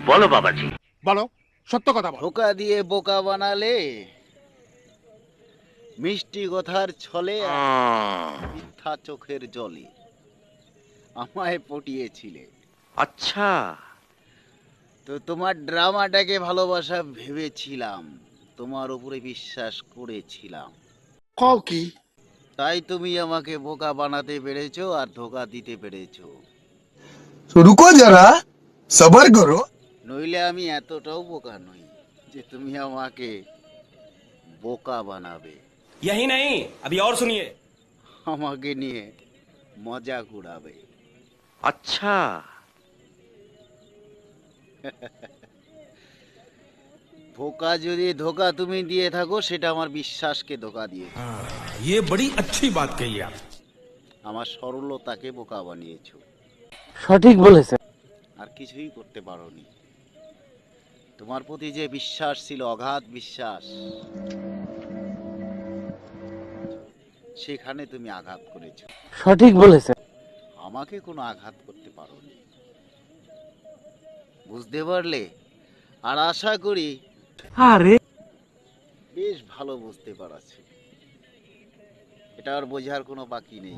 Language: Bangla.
বলো বাবাজি। বলো, সত্য কথা বলো। ধোকা দিয়ে বোকা বানালে, মিষ্টি কথার ছলে মিথ্যা চোখের জলে আমায় পটিয়েছিলে। আচ্ছা। তো তোমার ড্রামাটাকে ভালোবাসা ভেবেছিলাম, তোমার উপরে বিশ্বাস করেছিলাম, কও কি? তাই তুমি আমাকে বোকা বানাতে পেরেছো আর ধোকা দিতে পেরেছো। तो रुको जरा सबर करो। নইলে আমি এতটাও বোকা নই যে তুমি আমাকে বোকা বানাবে, यही नहीं, अभी और सुनिए। আমাকে নিয়ে মজা উড়াবে। আচ্ছা। ধোকা যদি ধোকা তুমি দিয়ে থাকো, সেটা আমার বিশ্বাসকে ধোকা দিয়ে। ये बड़ी अच्छी बात कही आप। আমার সরলতাকে বোকা বানিয়েছো, সঠিক বলেছে। আর কিছুই করতে পারোনি। তোমার প্রতি যে বিশ্বাস ছিল, অগাধ বিশ্বাস, সেখানে তুমি আঘাত করেছো। সঠিক বলেছে। আমাকে কোনো আঘাত করতে পারোনি, বুঝতে পারলে? আর আশা করি আরে বেশ ভালো বুঝতে পারছি। এটা আর বোঝার কোনো বাকি নেই।